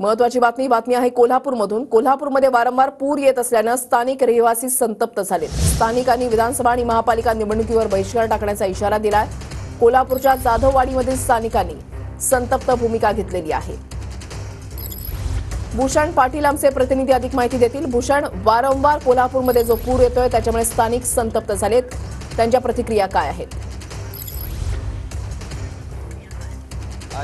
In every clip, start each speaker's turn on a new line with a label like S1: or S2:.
S1: महत्वाची बातमी आहे कोल्हापूरमधून। कोल्हापूरमध्ये वारंवार पूर येत असल्याने स्थानिक रहिवासी संतप्त झाले। स्थानिकांनी विधानसभा आणि महापालिका निवडणुकीवर बहिष्कार टाकण्याचा इशारा दिलाय। कोल्हापूरच्या जाधववाडीमधील स्थानिकांनी संतप्त भूमिका घेतलेली आहे। भूषण पाटील आमचे प्रतिनिधी अधिक माहिती देतील। भूषण, वारंवार कोल्हापूरमध्ये जो पूर येतोय त्याच्यामुळे स्थानिक संतप्त झालेत, त्यांच्या प्रतिक्रिया काय आहेत?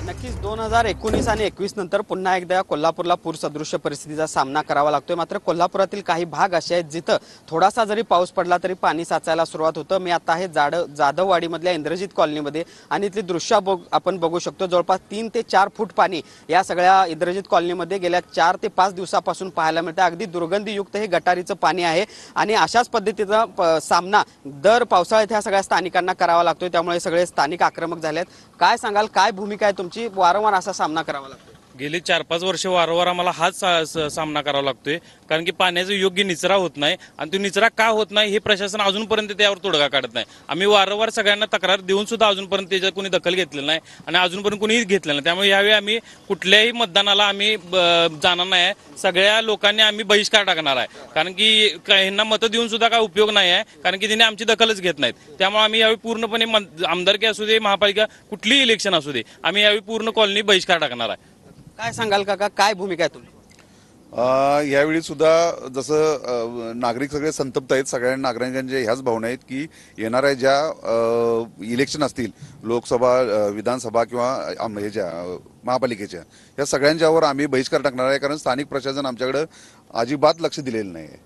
S2: नक्कीच 2019 आणि 21 नंतर पुन्हा एकदा कोल्हापूरला पूर सदृश्य परिस्थितीचा सामना करावा लागतोय। मात्र कोल्हापुरातील काही भाग असे आहेत जिथं थोडासा जरी पाऊस पडला तरी पाणी साचायला सुरुवात होतं। मी आता आहे जाधववाडीमधल्या इंद्रजित कॉलनीमध्ये आणि इथली दृश्य आपण बघू शकतो। जवळपास 3 ते 4 फूट पाणी या सगळ्या इंद्रजित कॉलनीमध्ये गेल्या 4 ते 5 दिवसापासून पाहायला मिळतं। अगदी दुर्गंधीयुक्त हे गटारीचं पाणी आहे आणि अशाच पद्धतीचा सामना दर पावसाळ्यात ह्या सगळ्या स्थानिकांना करावा लागतोय। त्यामुळे सगळे स्थानिक आक्रमक झालेत। काय सांगाल, काय भूमिका आहे तुमची? वारंवार असा सामना करावा लागतो।
S3: गेली 4-5 वर्ष वारंवार आम्हाला हाच सामना करावा लागतोय, कारण की पाण्याचा योग्य निचरा होत नाही आणि तो निचरा का होत नाही हे प्रशासन अजूनपर्यंत त्यावर तोडगा काढत नाही। आम्ही वारंवार सगळ्यांना तक्रार देऊन सुद्धा अजूनपर्यंत त्याच्यात कोणी दखल घेतलेली नाही आणि अजूनपर्यंत कोणीही घेतलेलं नाही। त्यामुळे यावेळी आम्ही कुठल्याही मतदानाला आम्ही जाणार नाही। सगळ्या लोकांनी आम्ही बहिष्कार टाकणार आहे, कारण की ह्यांना मतं देऊन सुद्धा काय उपयोग नाही आहे, कारण की तिने आमची दखलच घेत नाहीत। त्यामुळे आम्ही यावेळी पूर्णपणे आमदारकी असू दे, महापालिका कुठलीही इलेक्शन असू दे, आम्ही यावेळी पूर्ण कॉलनी बहिष्कार टाकणार आहे।
S2: काय सांगाल काका, काय भूमिका आहे तुमची?
S4: यावेळी सुद्धा जसं नागरिक सगळे संतप्त आहेत, सगळ्या नागरिकांच्या ह्याच भावना आहेत की येणाऱ्या ज्या इलेक्शन असतील, लोकसभा, विधानसभा किंवा ह्याच्या महापालिकेच्या, या सगळ्यांच्यावर आम्ही बहिष्कार टाकणार आहे, कारण स्थानिक प्रशासन आमच्याकडे अजिबात लक्ष दिलेलं नाही आहे।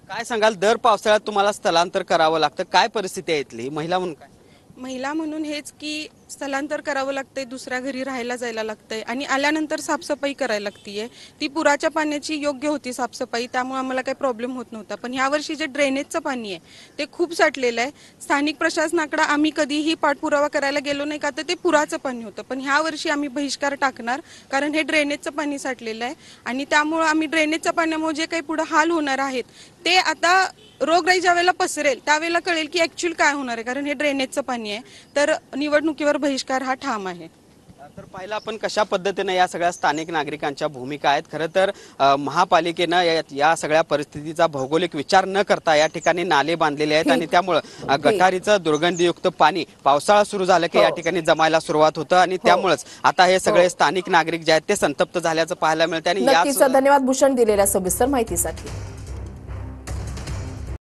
S2: काय सांगाल, दर पावसाळ्यात तुम्हाला स्थलांतर करावं लागतं, काय परिस्थिती आहे इथली महिला म्हणून? काय
S5: महिला म्हणून हेच की स्थलांतर करावं लागतंय, दुसऱ्या घरी राहायला जायला लागतंय आणि आल्यानंतर साफसफाई करायला लागतीये। ती पुराच्या पाण्याची योग्य होती साफसफाई, त्यामुळे आम्हाला काही प्रॉब्लेम होत नव्हता। पण यावर्षी जे ड्रेनेजचं पाणी आहे ते खूप साठलेलं आहे। स्थानिक प्रशासनाकडे आम्ही कधीही पाठपुरावा करायला गेलो नाही, का तर ते पुराचं पाणी होतं। पण ह्या वर्षी आम्ही बहिष्कार टाकणार, कारण हे ड्रेनेजचं पाणी साठलेलं आहे आणि त्यामुळे आम्ही ड्रेनेजच्या पाण्यामुळे जे काही पुढे हाल होणार आहेत ते आता रोगराई ज्या वेळेला पसरेल त्यावेळेला कळेल की ऍक्च्युअल काय होणार आहे, कारण हे ड्रेनेजचं पाणी आहे। तर निवडणुकीवर बहिष्कार हा ठाम आहे।
S2: तर पाहिलं आपण कशा पद्धतीने या सगळ्या स्थानिक नागरिकांच्या भूमिका आहेत। खरं तर महापालिकेनं या सगळ्या परिस्थितीचा भौगोलिक विचार न करता या ठिकाणी नाले बांधलेले आहेत आणि त्यामुळे गटारीचं दुर्गंधीयुक्त पाणी पावसाळा सुरू झालं की या ठिकाणी जमायला सुरुवात होतं आणि त्यामुळेच आता हे सगळे स्थानिक नागरिक जे आहेत ते संतप्त झाल्याचं पाहायला मिळतं। आणि
S1: धन्यवाद भूषण दिलेल्या सविस्तर माहितीसाठी।